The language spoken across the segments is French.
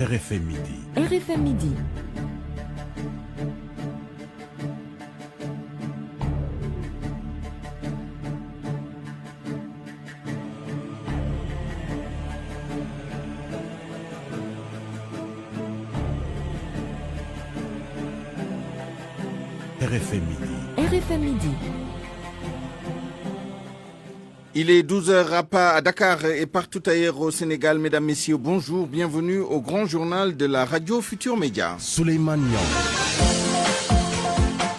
RFM Midi. RFM Midi. RFM Midi. RFM Midi. Il est 12h à Dakar et partout ailleurs au Sénégal. Mesdames, Messieurs, bonjour. Bienvenue au grand journal de la radio Futur Média. Souleymane Niang.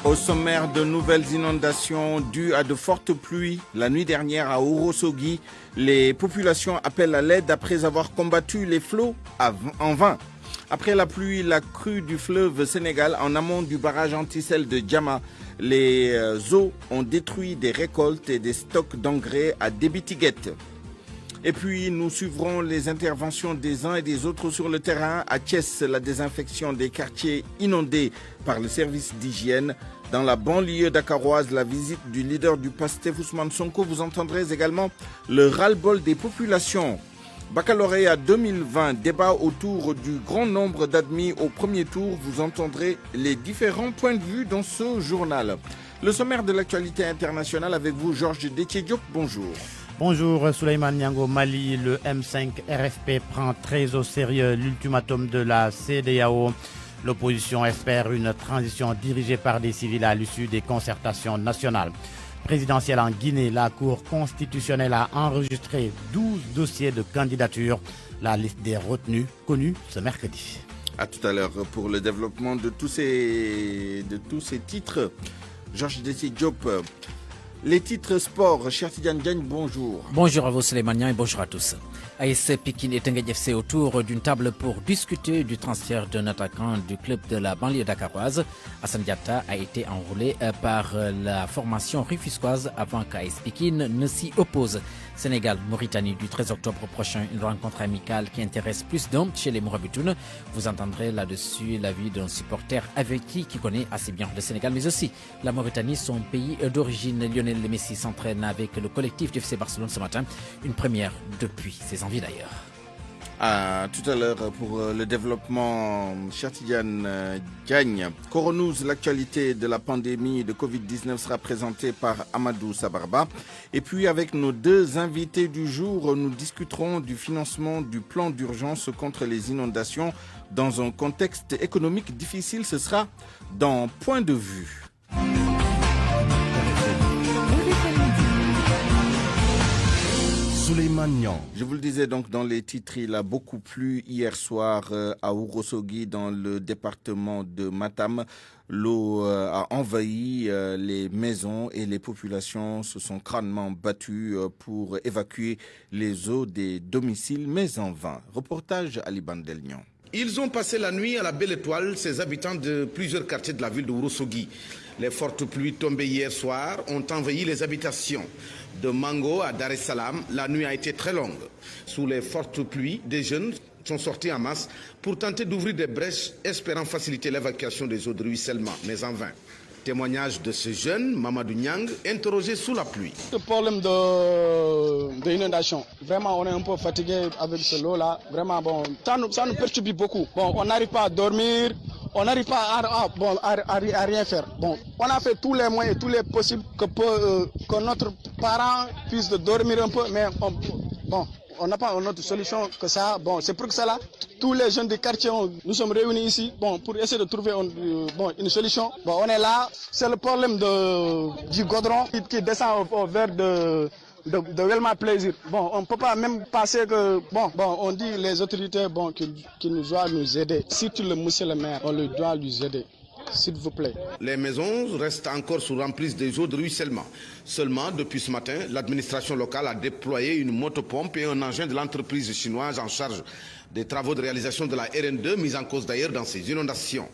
Au sommaire, de nouvelles inondations dues à de fortes pluies. La nuit dernière à Ourossogui, les populations appellent à l'aide après avoir combattu les flots en vain. Après la pluie, la crue du fleuve Sénégal en amont du barrage anti-sel de Diama, les eaux ont détruit des récoltes et des stocks d'engrais à Débitiguette. Et puis, nous suivrons les interventions des uns et des autres sur le terrain. À Thiès, la désinfection des quartiers inondés par le service d'hygiène. Dans la banlieue dakaroise, la visite du leader du PASTEF, Ousmane Sonko. Vous entendrez également le ras-le-bol des populations. Baccalauréat 2020, débat autour du grand nombre d'admis au premier tour. Vous entendrez les différents points de vue dans ce journal. Le sommaire de l'actualité internationale avec vous, Georges Détié-Diop. Bonjour. Bonjour Souleymane Niang. Au Mali, le M5 RFP prend très au sérieux l'ultimatum de la CEDEAO. L'opposition espère une transition dirigée par des civils à l'issue des concertations nationales. Présidentielle en Guinée, la Cour constitutionnelle a enregistré 12 dossiers de candidature. La liste des retenus connue ce mercredi. À tout à l'heure pour le développement de tous ces titres. Georges Détié-Diop. Les titres sport, cher Tidiane Diagne, bonjour. Bonjour à vous Souleymane Niang et bonjour à tous. AS Pikine et Teungueth FC autour d'une table pour discuter du transfert d'un attaquant du club de la banlieue dakaroise. Assane Diatta a été enrôlé par la formation rufisquoise avant qu'AS Pikine ne s'y oppose. Sénégal-Mauritanie du 13 octobre prochain, une rencontre amicale qui intéresse plus d'un chez les Mourabitoun. Vous entendrez là-dessus l'avis d'un supporter avec qui connaît assez bien le Sénégal, mais aussi la Mauritanie, son pays d'origine. Lionel Messi s'entraîne avec le collectif du FC Barcelone ce matin, une première depuis ses envies d'ailleurs. À tout à l'heure pour le développement, cher Tidiane Diagne. Coronews, l'actualité de la pandémie de Covid-19 sera présentée par Amadou Sabarba. Et puis avec nos deux invités du jour, nous discuterons du financement du plan d'urgence contre les inondations dans un contexte économique difficile. Ce sera dans Point de vue. Souleymane Niang. Je vous le disais donc dans les titres, il a beaucoup plu hier soir à Ourossogui dans le département de Matam. L'eau a envahi les maisons et les populations se sont crânement battues pour évacuer les eaux des domiciles, mais en vain. Reportage Ali Bandelnian. Ils ont passé la nuit à la Belle Étoile, ces habitants de plusieurs quartiers de la ville de Ourossogui. Les fortes pluies tombées hier soir ont envahi les habitations. De Mango à Dar es Salaam, la nuit a été très longue. Sous les fortes pluies, des jeunes sont sortis en masse pour tenter d'ouvrir des brèches, espérant faciliter l'évacuation des eaux de ruissellement, mais en vain. Témoignage de ce jeune, Mamadou Niang, interrogé sous la pluie. Le problème d'inondation, vraiment on est un peu fatigué avec ce lot-là. Vraiment, bon, ça nous perturbe beaucoup. Bon, on n'arrive pas à dormir, on n'arrive pas à rien faire. Bon, on a fait tous les moyens, tous les possibles que notre parent puisse dormir un peu, mais on n'a pas une autre solution que ça. Bon, c'est pour cela tous les jeunes du quartier, nous sommes réunis ici pour essayer de trouver une solution. Bon, on est là. C'est le problème du goudron qui descend vers de Welma Plaisir. Bon, on ne peut pas même passer que... on dit les autorités qu'ils nous doivent nous aider. Surtout le monsieur le maire, on le doit lui aider. S'il vous plaît. Les maisons restent encore sous emprise des eaux de ruissellement. Seulement, depuis ce matin, l'administration locale a déployé une motopompe et un engin de l'entreprise chinoise en charge des travaux de réalisation de la RN2, mise en cause d'ailleurs dans ces inondations.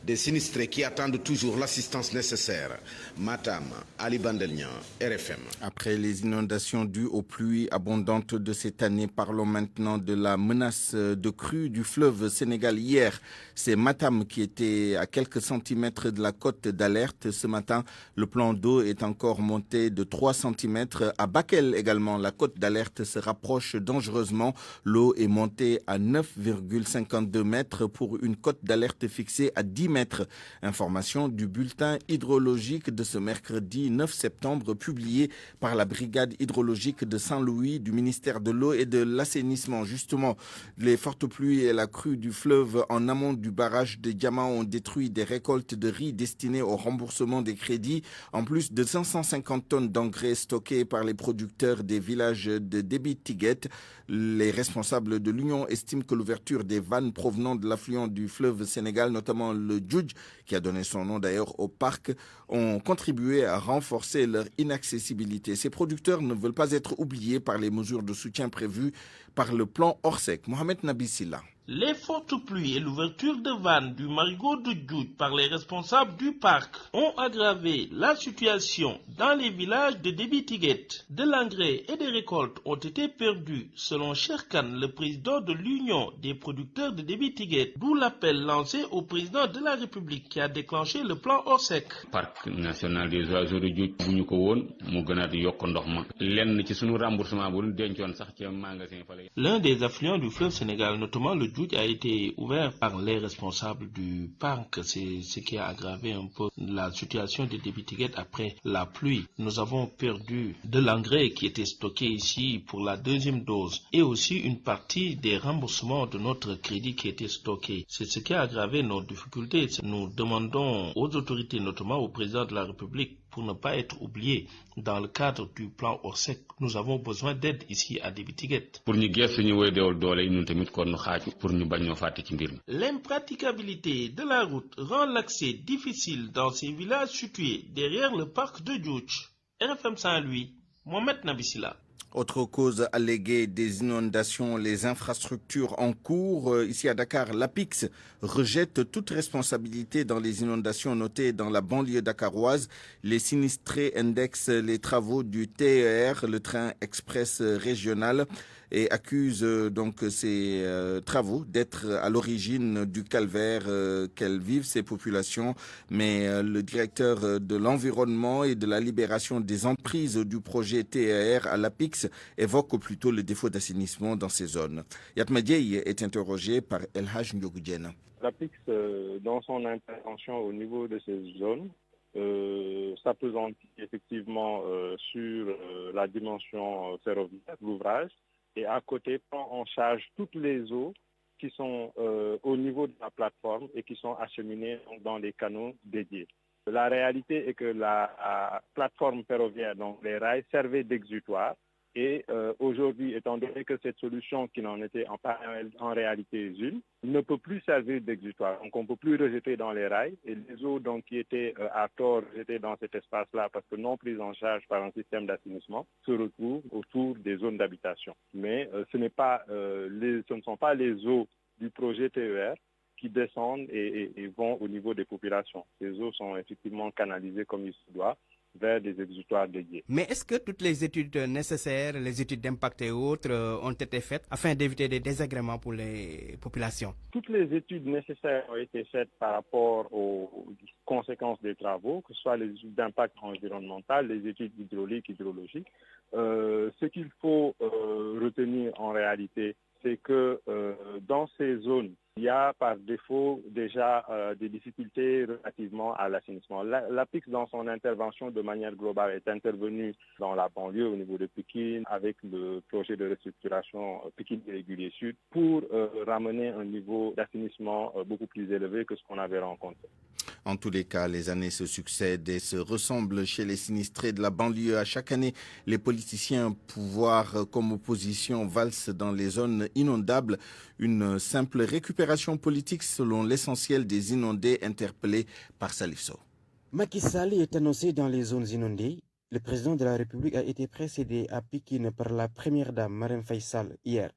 Des sinistrés qui attendent toujours l'assistance nécessaire. Matam, Ali Bandelnian, RFM. Après les inondations dues aux pluies abondantes de cette année, parlons maintenant de la menace de crue du fleuve Sénégal. Hier, c'est Matam qui était à quelques centimètres de la côte d'alerte. Ce matin, le plan d'eau est encore monté de 3 centimètres. À Bakel également, la côte d'alerte se rapproche dangereusement. L'eau est montée à 9,52 mètres pour une cote d'alerte fixée à 10 mètres. Information du bulletin hydrologique de ce mercredi 9 septembre publié par la brigade hydrologique de Saint-Louis du ministère de l'eau et de l'assainissement. Justement, les fortes pluies et la crue du fleuve en amont du barrage de Diama ont détruit des récoltes de riz destinées au remboursement des crédits, en plus de 550 tonnes d'engrais stockés par les producteurs des villages de Débit-Tiguet. Les responsables de l'Union estiment que l'ouverture des vannes provenant de l'affluent du fleuve Sénégal, notamment le Djoudj, qui a donné son nom d'ailleurs au parc, ont contribué à renforcer leur inaccessibilité. Ces producteurs ne veulent pas être oubliés par les mesures de soutien prévues par le plan Orsec. Mohamed Nabissila. Les fortes pluies et l'ouverture de vannes du marigot de Djoudj par les responsables du parc ont aggravé la situation dans les villages de Débit-Tiguet. De l'engrais et des récoltes ont été perdus, selon Cherkan, le président de l'Union des producteurs de Débit-Tiguet, d'où l'appel lancé au président de la République qui a déclenché le plan Orsec. Parc national des oiseaux de Djoudj bu ñu ko woon mu gënaat yokk ndox ma lenn ci sunu remboursement bu ñu dencoon sax ci magasin fa. L'un des affluents du fleuve Sénégal, notamment le Djoudj, a été ouvert par les responsables du parc. C'est ce qui a aggravé un peu la situation de Débit-Tiguet après la pluie. Nous avons perdu de l'engrais qui était stocké ici pour la deuxième dose et aussi une partie des remboursements de notre crédit qui était stocké. C'est ce qui a aggravé nos difficultés. Nous demandons aux autorités, notamment au président de la République, pour ne pas être oubliés dans le cadre du plan Orsec. Nous avons besoin d'aide ici à Débit-Tiguet. L'impraticabilité de la route rend l'accès difficile dans ces villages situés derrière le parc de Djoudj. RFM Saint-Louis, Mohamed Nabissila. Autre cause alléguée des inondations, les infrastructures en cours. Ici à Dakar, l'APIX rejette toute responsabilité dans les inondations notées dans la banlieue dakaroise. Les sinistrés indexent les travaux du TER, le train express régional, et accusent donc ces travaux d'être à l'origine du calvaire qu'elles vivent ces populations. Mais le directeur de l'environnement et de la libération des emprises du projet TER à l'APIX évoque plutôt le défaut d'assainissement dans ces zones. Yatmadiei est interrogé par El Haj Ndiogoudjena. L'APIX, dans son intervention au niveau de ces zones, s'appesantit effectivement sur la dimension ferroviaire de l'ouvrage et à côté prend en charge toutes les eaux qui sont au niveau de la plateforme et qui sont acheminées dans les canaux dédiés. La réalité est que la plateforme ferroviaire, donc les rails, servait d'exutoire. Et aujourd'hui, étant donné que cette solution qui n'en était en réalité une, ne peut plus servir d'exutoire. Donc on ne peut plus rejeter dans les rails. Et les eaux donc, qui étaient à tort rejetées dans cet espace-là parce que non prises en charge par un système d'assainissement se retrouvent autour des zones d'habitation. Mais ce ne sont pas les eaux du projet TER qui descendent et vont au niveau des populations. Ces eaux sont effectivement canalisées comme il se doit vers des exutoires dédiés. Mais est-ce que toutes les études nécessaires, les études d'impact et autres, ont été faites afin d'éviter des désagréments pour les populations? Toutes les études nécessaires ont été faites par rapport aux conséquences des travaux, que ce soit les études d'impact environnemental, les études hydrauliques, hydrologiques. Ce qu'il faut retenir en réalité, c'est que dans ces zones, il y a par défaut déjà des difficultés relativement à l'assainissement. L'APIX, dans son intervention de manière globale, est intervenue dans la banlieue au niveau de Pékin avec le projet de restructuration Pékin Irrégulier Sud pour ramener un niveau d'assainissement beaucoup plus élevé que ce qu'on avait rencontré. En tous les cas, les années se succèdent et se ressemblent chez les sinistrés de la banlieue. À chaque année, les politiciens, pouvoir comme opposition, valsent dans les zones inondables. Une simple récupération politique selon l'essentiel des inondés interpellés par Salif Sow. Macky Sall est annoncé dans les zones inondées. Le président de la République a été précédé à Pékin par la première dame Marème Faye Sall hier.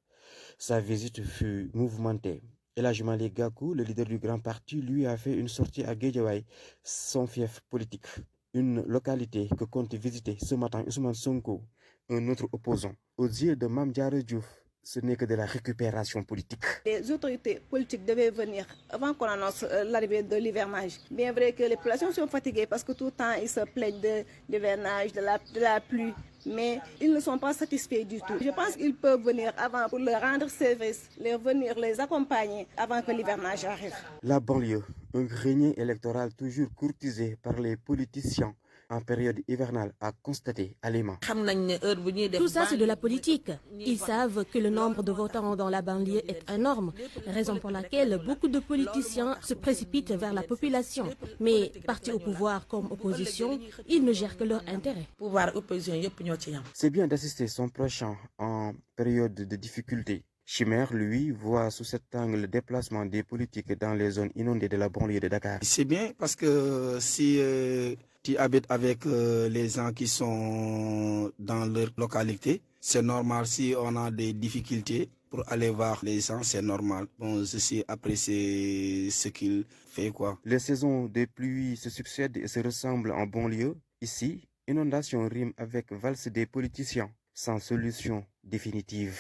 Sa visite fut mouvementée. El Hadji Malick Gakou, le leader du grand parti, lui a fait une sortie à Guédiawaye, son fief politique. Une localité que compte visiter ce matin Ousmane Sonko, un autre opposant. Aux yeux de Mame Diarra Diouf, ce n'est que de la récupération politique. Les autorités politiques devaient venir avant qu'on annonce l'arrivée de l'hivernage. Bien vrai que les populations sont fatiguées parce que tout le temps ils se plaignent de l'hivernage, de la pluie. Mais ils ne sont pas satisfaits du tout. Je pense qu'ils peuvent venir avant pour leur rendre service, venir les accompagner avant que l'hivernage arrive. La banlieue, un grenier électoral toujours courtisé par les politiciens en période hivernale, a constaté Alima. Tout ça, c'est de la politique. Ils savent que le nombre de votants dans la banlieue est énorme, raison pour laquelle beaucoup de politiciens se précipitent vers la population. Mais partis au pouvoir comme opposition, ils ne gèrent que leur intérêt. C'est bien d'assister son prochain en période de difficulté. Chimère, lui, voit sous cet angle le déplacement des politiques dans les zones inondées de la banlieue de Dakar. C'est bien parce que si tu habites avec les gens qui sont dans leur localité, c'est normal. Si on a des difficultés pour aller voir les gens, c'est normal. Bon, ceci après c'est ce qu'il fait quoi. Les saisons des pluies se succèdent et se ressemblent en banlieue. Ici, inondation rime avec valse des politiciens, sans solution définitive.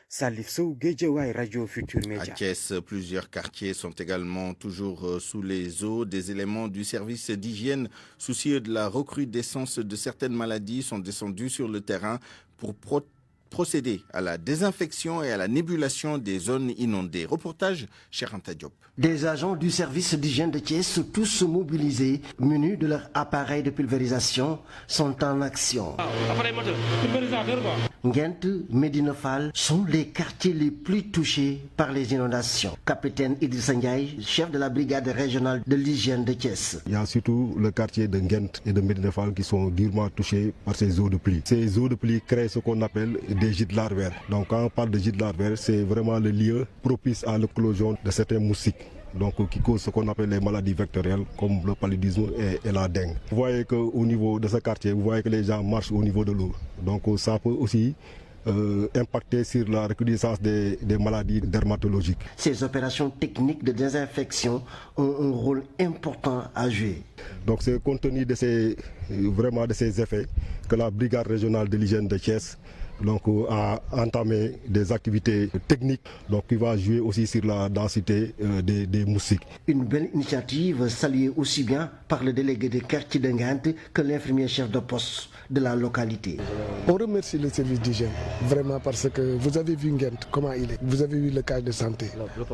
Salif Sow, Guédiawaye, Radio Futur Média. À Thiès, plusieurs quartiers sont également toujours sous les eaux. Des éléments du service d'hygiène, soucieux de la recrudescence de certaines maladies, sont descendus sur le terrain pour procéder à la désinfection et à la nébulation des zones inondées. Reportage, Cheranta Diop. Des agents du service d'hygiène de Thiès, tous mobilisés, munis de leur appareil de pulvérisation, sont en action. Nguent, Medina Fall sont les quartiers les plus touchés par les inondations. Capitaine Idrissa Ndiaye, chef de la brigade régionale de l'hygiène de Thiès. Il y a surtout le quartier de Nguent et de Medina Fall qui sont durement touchés par ces eaux de pluie. Ces eaux de pluie créent ce qu'on appelle des gîtes larvaires. Donc quand on parle de gîtes larvaires, c'est vraiment le lieu propice à l'éclosion de certains moustiques. Donc, qui causent ce qu'on appelle les maladies vectorielles comme le paludisme et la dengue. Vous voyez qu'au niveau de ce quartier, vous voyez que les gens marchent au niveau de l'eau. Donc ça peut aussi impacter sur la recrudescence des maladies dermatologiques. Ces opérations techniques de désinfection ont un rôle important à jouer. Donc c'est compte tenu de ces effets que la brigade régionale de l'hygiène de Thiès a entamé des activités techniques qui va jouer aussi sur la densité des moustiques. Une belle initiative saluée aussi bien par le délégué de quartier de Nguent que l'infirmier chef de poste de la localité. On remercie le service d'hygiène vraiment parce que vous avez vu Nguent, comment il est. Vous avez vu le cage de santé,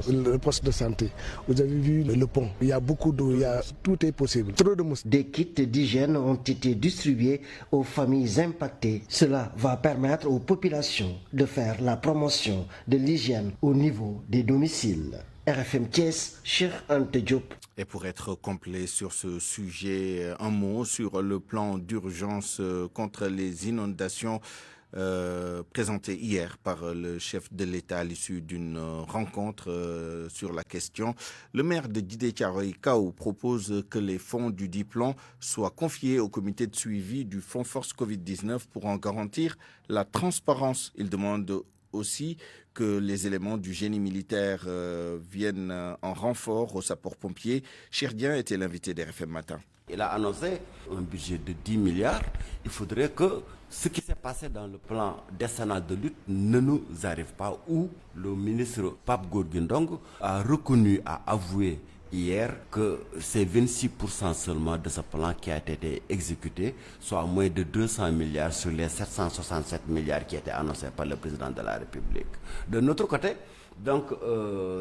le poste de santé. Vous avez vu le pont. Il y a beaucoup d'eau, tout est possible. Trop de moustiques. Des kits d'hygiène ont été distribués aux familles impactées. Cela va permettre aux populations de faire la promotion de l'hygiène au niveau des domiciles. RFM Thiès, Cheikh Anta Diop. Et pour être complet sur ce sujet, un mot sur le plan d'urgence contre les inondations présenté hier par le chef de l'État à l'issue d'une rencontre sur la question. Le maire de Djidé Thiaroye Kao propose que les fonds du dit plan soient confiés au comité de suivi du fonds Force Covid-19 pour en garantir la transparence. Il demande aussi que les éléments du génie militaire viennent en renfort aux sapeurs-pompiers. Cherdien était l'invité d'RFM Matin. Il a annoncé un budget de 10 milliards. Il faudrait que ce qui s'est passé dans le plan décennal de lutte ne nous arrive pas, où le ministre Pape Gorgui Ndong a reconnu, a avoué hier que c'est 26% seulement de ce plan qui a été exécuté, soit moins de 200 milliards sur les 767 milliards qui étaient annoncés par le président de la République. De notre côté, donc,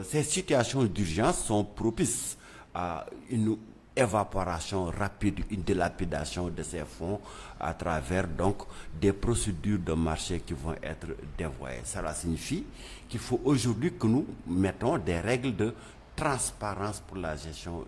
ces situations d'urgence sont propices à une évaporation rapide, une dilapidation de ces fonds à travers donc des procédures de marché qui vont être dévoyées. Cela signifie qu'il faut aujourd'hui que nous mettons des règles de transparence pour la gestion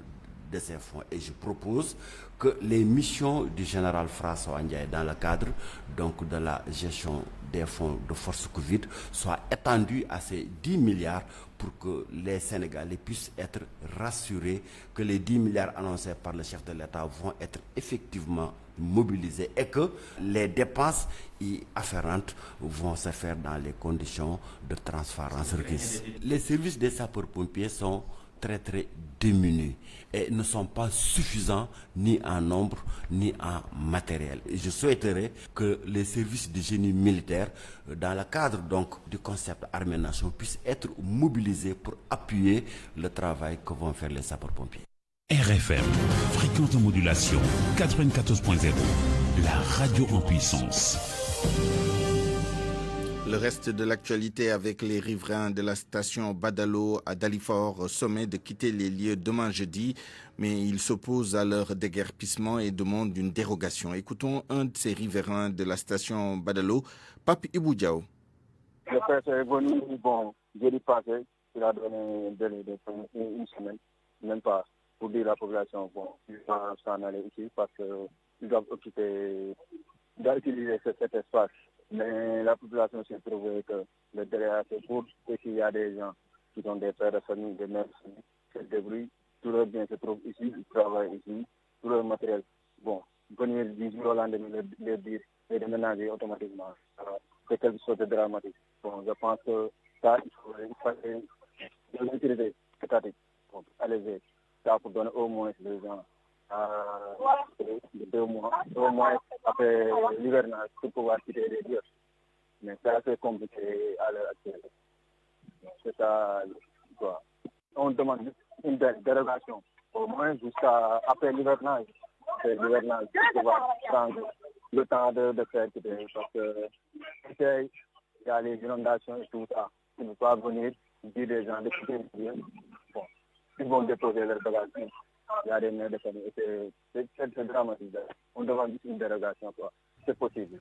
de ces fonds. Et je propose que les missions du général François Ndiaye dans le cadre donc de la gestion des fonds de force Covid soient étendues à ces 10 milliards pour que les Sénégalais puissent être rassurés que les 10 milliards annoncés par le chef de l'État vont être effectivement mobilisés et que les dépenses y afférentes vont se faire dans les conditions de transparence requises. Les services des sapeurs-pompiers sont très très démunis et ne sont pas suffisants ni en nombre ni en matériel. Et je souhaiterais que les services de génie militaire, dans le cadre donc du concept armée-nation, puissent être mobilisés pour appuyer le travail que vont faire les sapeurs-pompiers. RFM, fréquence de modulation 94.0, la radio en puissance. Le reste de l'actualité avec les riverains de la station Badalo à Dalifort sommet de quitter les lieux demain jeudi, mais ils s'opposent à leur déguerpissement et demandent une dérogation. Écoutons un de ces riverains de la station Badalo, Pape Iboudiao. Le préfet est venu, jeudi passé, il a donné un délai de une semaine, même pas, pour dire à la population, ils vont s'en aller ici parce qu'ils doivent utiliser cet espace. Mais la population s'est trouvée que le délai est assez court et qu'il y a des gens qui sont des pères de famille, des mères de famille, qui se débrouillent, tout leur bien se trouve ici, ils travaillent ici, tout leur matériel. Venir du jour au lendemain, les déménager automatiquement, c'est quelque chose de dramatique. Je pense que ça, il faut l'utilité étatique, alléger ça pour donner au moins les gens 2 mois, au moins après l'hivernage pour pouvoir quitter les lieux. Mais c'est assez compliqué à l'heure actuelle. C'est ça, quoi. On demande une dérogation, au moins jusqu'à après l'hivernage. C'est l'hivernage pour pouvoir prendre le temps de faire quitter. Parce que il y a les inondations et tout ça. Ils ne peuvent pas venir dire des gens de quitter les lieux. Ils vont déposer leur bagage. Il y a des mères de famille. C'est dramatique. On demande une dérogation, quoi. C'est possible.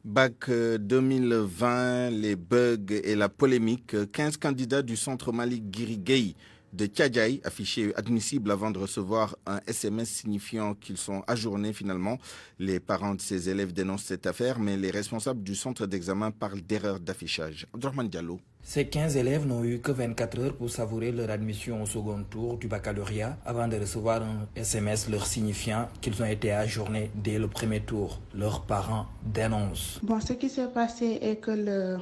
Bac 2020, les bugs et la polémique. 15 candidats du centre Malik Guiriguey de Tchadjaï, affichés admissibles avant de recevoir un SMS signifiant qu'ils sont ajournés finalement. Les parents de ces élèves dénoncent cette affaire, mais les responsables du centre d'examen parlent d'erreur d'affichage. Abdourahmane Diallo. Ces 15 élèves n'ont eu que 24 heures pour savourer leur admission au second tour du baccalauréat avant de recevoir un SMS leur signifiant qu'ils ont été ajournés dès le premier tour. Leurs parents dénoncent. Ce qui s'est passé est que le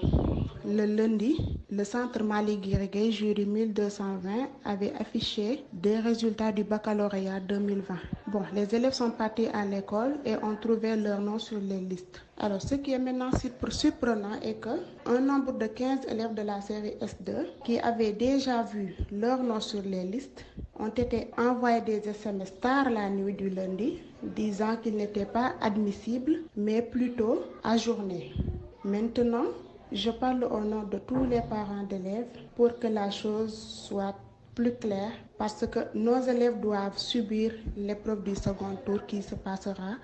lundi, le centre Malik Guiriguey, jury 1220, avait affiché des résultats du baccalauréat 2020. Les élèves sont partis à l'école et ont trouvé leur nom sur les listes. Alors, ce qui est maintenant surprenant est qu'un nombre de 15 élèves de la série S2 qui avaient déjà vu leur nom sur les listes ont été envoyés des SMS tard la nuit du lundi disant qu'ils n'étaient pas admissibles mais plutôt ajournés. Maintenant, je parle au nom de tous les parents d'élèves pour que la chose soit plus claire parce que nos élèves doivent subir l'épreuve du second tour qui se passera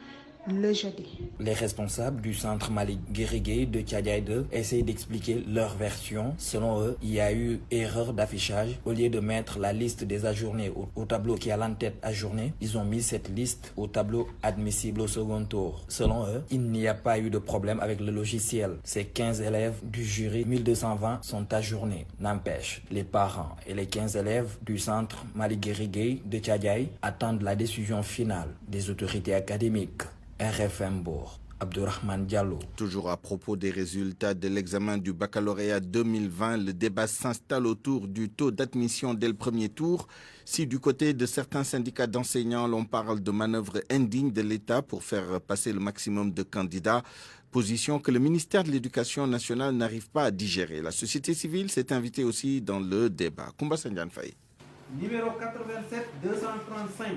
le jeudi. Les responsables du centre Malik Guiriguey de Tchadjaï 2 essayent d'expliquer leur version. Selon eux, il y a eu erreur d'affichage. Au lieu de mettre la liste des ajournés au tableau qui a l'en-tête ajourné, ils ont mis cette liste au tableau admissible au second tour. Selon eux, il n'y a pas eu de problème avec le logiciel. Ces 15 élèves du jury 1220 sont ajournés. N'empêche, les parents et les 15 élèves du centre Malik Guiriguey de Tchadjaï attendent la décision finale des autorités académiques. RFM Bourg, Abdourahmane Diallo. Toujours à propos des résultats de l'examen du baccalauréat 2020, le débat s'installe autour du taux d'admission dès le premier tour. Si du côté de certains syndicats d'enseignants, l'on parle de manœuvres indignes de l'État pour faire passer le maximum de candidats, position que le ministère de l'Éducation nationale n'arrive pas à digérer. La société civile s'est invitée aussi dans le débat. Koumba Sandiane Faye. Numéro 87 235,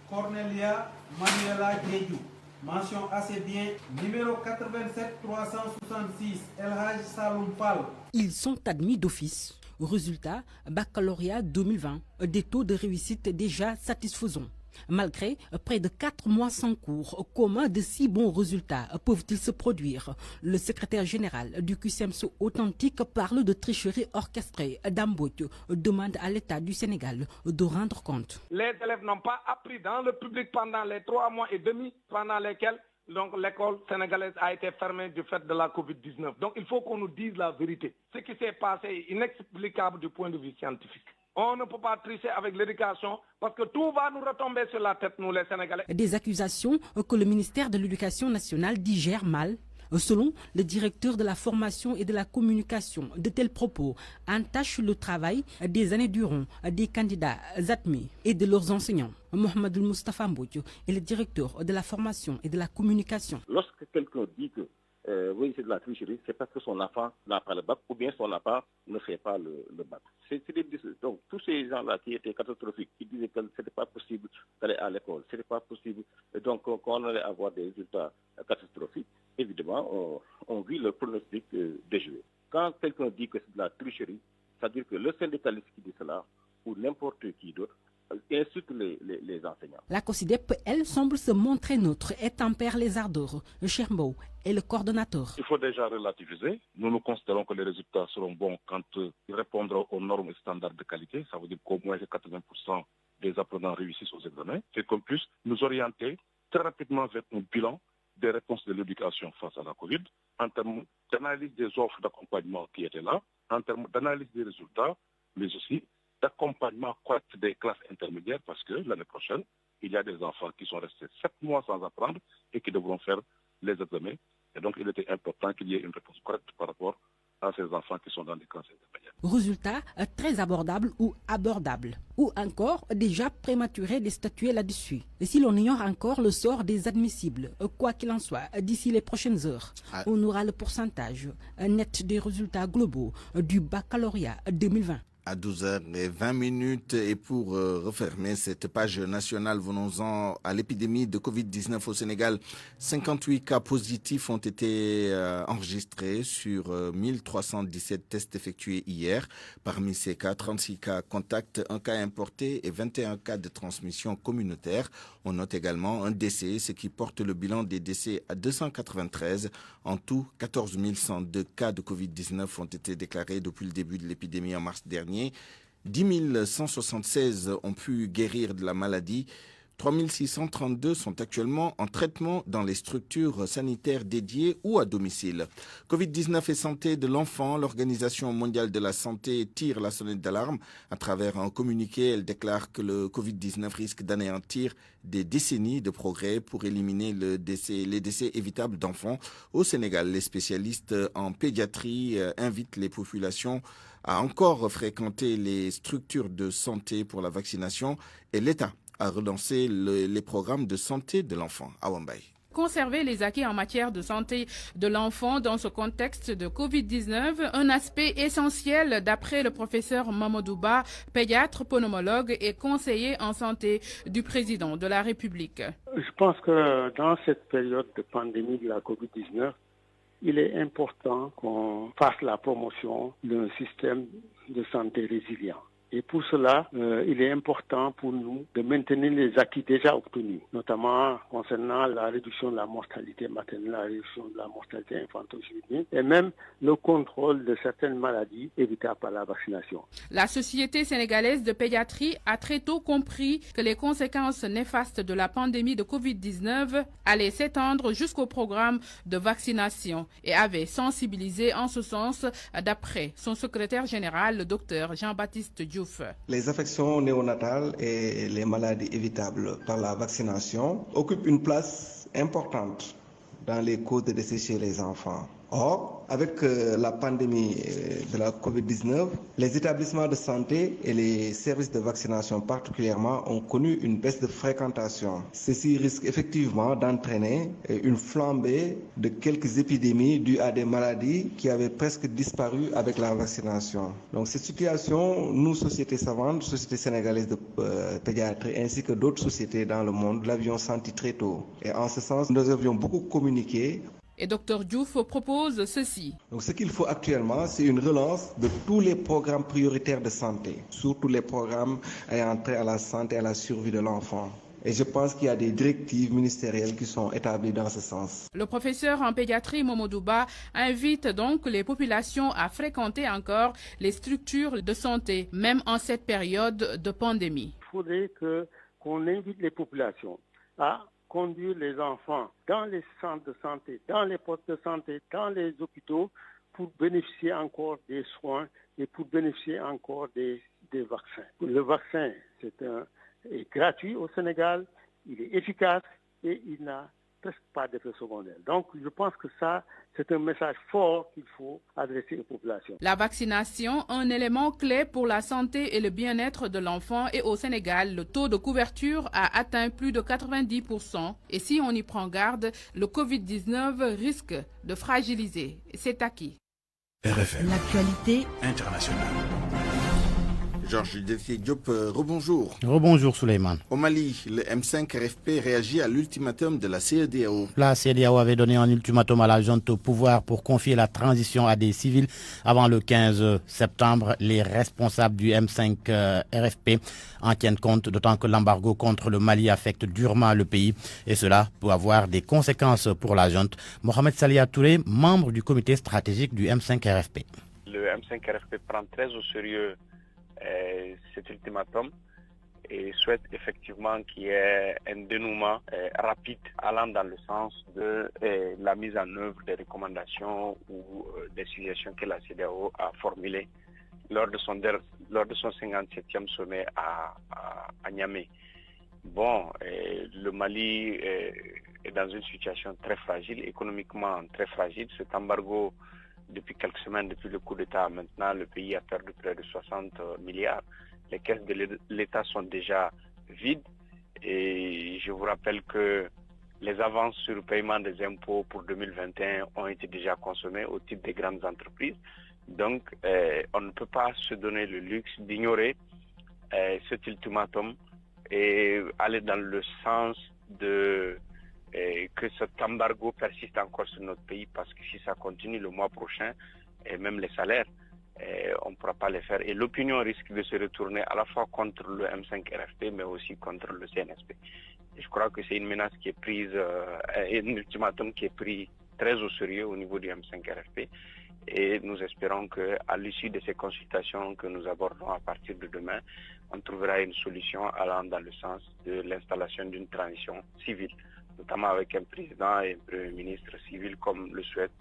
Cornelia Manuela Diédiou. Mention assez bien, numéro 87 366, El Hadj Saloum Fall. Ils sont admis d'office. Résultat, baccalauréat 2020, des taux de réussite déjà satisfaisants. Malgré près de 4 mois sans cours, comment de si bons résultats peuvent-ils se produire? Le secrétaire général du QCMS authentique parle de tricherie orchestrée. Dambot demande à l'État du Sénégal de rendre compte. Les élèves n'ont pas appris dans le public pendant les 3 mois et demi pendant lesquels l'école sénégalaise a été fermée du fait de la Covid-19. Donc il faut qu'on nous dise la vérité. Ce qui s'est passé est inexplicable du point de vue scientifique. On ne peut pas tricher avec l'éducation parce que tout va nous retomber sur la tête, nous les Sénégalais. Des accusations que le ministère de l'Éducation nationale digère mal. Selon le directeur de la formation et de la communication, de tels propos entachent le travail des années durant des candidats admis et de leurs enseignants. Mohamed Moustapha Mbodjo est le directeur de la formation et de la communication. Lorsque quelqu'un dit que oui, c'est de la tricherie, c'est parce que son enfant n'a pas le bac ou bien son enfant ne fait pas le bac. Donc, tous ces gens-là qui étaient catastrophiques, qui disaient que ce n'était pas possible d'aller à l'école, ce n'était pas possible, donc qu'on allait avoir des résultats catastrophiques, évidemment, on vit le pronostic déjoué. Quand quelqu'un dit que c'est de la tricherie, c'est-à-dire que le syndicaliste qui dit cela, ou n'importe qui d'autre, insulte les enseignants. La COSIDEP, elle, semble se montrer neutre et tempère les ardeurs. Chermbo est le coordonnateur. Il faut déjà relativiser. Nous considérons que les résultats seront bons quand ils répondront aux normes et standards de qualité. Ça veut dire qu'au moins 80% des apprenants réussissent aux examens. Et qu'en plus, nous orienter très rapidement vers un bilan des réponses de l'éducation face à la Covid, en termes d'analyse des offres d'accompagnement qui étaient là, en termes d'analyse des résultats, mais aussi d'accompagnement correct des classes intermédiaires, parce que l'année prochaine, il y a des enfants qui sont restés 7 mois sans apprendre et qui devront faire les examens. Et donc, il était important qu'il y ait une réponse correcte par rapport à ces enfants qui sont dans des classes intermédiaires. Résultat très abordable ou abordable, ou encore déjà prématuré de statuer là-dessus. Et si l'on ignore encore le sort des admissibles, quoi qu'il en soit, d'ici les prochaines heures, on aura le pourcentage net des résultats globaux du baccalauréat 2020. À 12h20 et pour refermer cette page nationale, venons-en à l'épidémie de Covid-19 au Sénégal. 58 cas positifs ont été enregistrés sur 1317 tests effectués hier. Parmi ces cas, 36 cas contacts, 1 cas importé et 21 cas de transmission communautaire. On note également un décès, ce qui porte le bilan des décès à 293. En tout, 14 102 cas de Covid-19 ont été déclarés depuis le début de l'épidémie en mars dernier. 10 176 ont pu guérir de la maladie. 3 632 sont actuellement en traitement dans les structures sanitaires dédiées ou à domicile. Covid-19 et santé de l'enfant, l'Organisation mondiale de la santé tire la sonnette d'alarme. À travers un communiqué, elle déclare que le Covid-19 risque d'anéantir des décennies de progrès pour éliminer les décès évitables d'enfants. Au Sénégal, les spécialistes en pédiatrie invitent les populations à encore fréquenter les structures de santé pour la vaccination et l'État a relancé les programmes de santé de l'enfant à Wambaye. Conserver les acquis en matière de santé de l'enfant dans ce contexte de Covid-19, un aspect essentiel d'après le professeur Mamadou Ba, pédiatre, pneumologue et conseiller en santé du président de la République. Je pense que dans cette période de pandémie de la Covid-19, il est important qu'on fasse la promotion d'un système de santé résilient. Et pour cela, il est important pour nous de maintenir les acquis déjà obtenus, notamment concernant la réduction de la mortalité maternelle, la réduction de la mortalité infanto-juvénile et même le contrôle de certaines maladies évitables par la vaccination. La Société sénégalaise de pédiatrie a très tôt compris que les conséquences néfastes de la pandémie de Covid-19 allaient s'étendre jusqu'au programme de vaccination et avait sensibilisé en ce sens, d'après son secrétaire général, le docteur Jean-Baptiste Diouf. Les affections néonatales et les maladies évitables par la vaccination occupent une place importante dans les causes de décès chez les enfants. Or, avec la pandémie de la Covid-19, les établissements de santé et les services de vaccination particulièrement ont connu une baisse de fréquentation. Ceci risque effectivement d'entraîner une flambée de quelques épidémies dues à des maladies qui avaient presque disparu avec la vaccination. Donc cette situation, nous, sociétés savantes, société sénégalaise de pédiatrie, ainsi que d'autres sociétés dans le monde, l'avions senti très tôt. Et en ce sens, nous avions beaucoup communiqué. Et Dr Diouf propose ceci. Donc ce qu'il faut actuellement, c'est une relance de tous les programmes prioritaires de santé, surtout les programmes ayant trait à la santé et à la survie de l'enfant. Et je pense qu'il y a des directives ministérielles qui sont établies dans ce sens. Le professeur en pédiatrie Mamadou Ba invite donc les populations à fréquenter encore les structures de santé, même en cette période de pandémie. Il faudrait qu'on invite les populations à conduire les enfants dans les centres de santé, dans les postes de santé, dans les hôpitaux pour bénéficier encore des soins et pour bénéficier encore des vaccins. Le vaccin, est gratuit au Sénégal, il est efficace et il n'a presque pas d'effets secondaires. Donc je pense que ça, c'est un message fort qu'il faut adresser aux populations. La vaccination, un élément clé pour la santé et le bien-être de l'enfant, et au Sénégal, le taux de couverture a atteint plus de 90%. Et si on y prend garde, le Covid-19 risque de fragiliser. C'est acquis. RFM. L'actualité internationale. Georges Diop, rebonjour. Rebonjour Souleymane. Au Mali, le M5 RFP réagit à l'ultimatum de la CEDEAO. La CEDEAO avait donné un ultimatum à la junte au pouvoir pour confier la transition à des civils avant le 15 septembre. Les responsables du M5 RFP en tiennent compte, d'autant que l'embargo contre le Mali affecte durement le pays et cela peut avoir des conséquences pour la junte. Mohamed Salia Touré, membre du comité stratégique du M5 RFP. Le M5 RFP prend très au sérieux cet ultimatum et souhaite effectivement qu'il y ait un dénouement rapide allant dans le sens de la mise en œuvre des recommandations ou des suggestions que la CEDEAO a formulées lors de son 57e sommet à Niamey. Bon, le Mali est dans une situation très fragile, économiquement très fragile. Cet embargo, depuis quelques semaines, depuis le coup d'État, maintenant, le pays a perdu près de 60 milliards. Les caisses de l'État sont déjà vides. Et je vous rappelle que les avances sur le paiement des impôts pour 2021 ont été déjà consommées au titre des grandes entreprises. Donc, on ne peut pas se donner le luxe d'ignorer cet ultimatum et aller dans le sens de que cet embargo persiste encore sur notre pays, parce que si ça continue le mois prochain, et même les salaires, on ne pourra pas les faire. Et l'opinion risque de se retourner à la fois contre le M5 RFP, mais aussi contre le CNSP. Et je crois que c'est une menace qui est prise, un ultimatum qui est pris très au sérieux au niveau du M5 RFP. Et nous espérons qu'à l'issue de ces consultations que nous abordons à partir de demain, on trouvera une solution allant dans le sens de l'installation d'une transition civile, notamment avec un président et un premier ministre civil comme le souhaite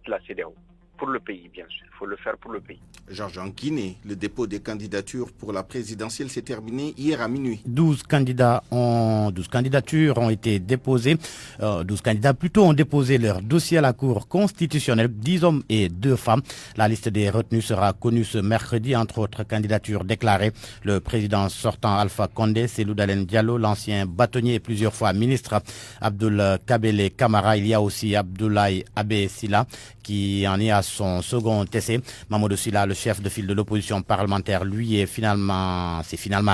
la CEDEAO. Pour le pays, bien sûr. Il faut le faire pour le pays. Georges, en Guinée, le dépôt des candidatures pour la présidentielle s'est terminé hier à minuit. 12 candidatures ont été déposées. 12 candidats plutôt ont déposé leur dossier à la Cour constitutionnelle. 10 hommes et 2 femmes. La liste des retenus sera connue ce mercredi. Entre autres candidatures déclarées, le président sortant Alpha Condé, Cellou Dalein Diallo, l'ancien bâtonnier et plusieurs fois ministre Abdoul Kabele Kamara. Il y a aussi Abdoulaye Abbé Silla qui en est à son second essai. Mamadou Silla, le chef de file de l'opposition parlementaire, lui s'est finalement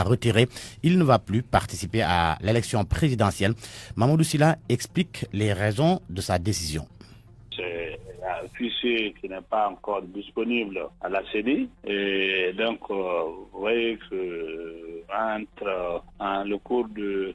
retiré. Il ne va plus participer à l'élection présidentielle. Mamadou Silla explique les raisons de sa décision. C'est un fichier qui n'est pas encore disponible à la CENI. Et donc, vous voyez que entre le cours de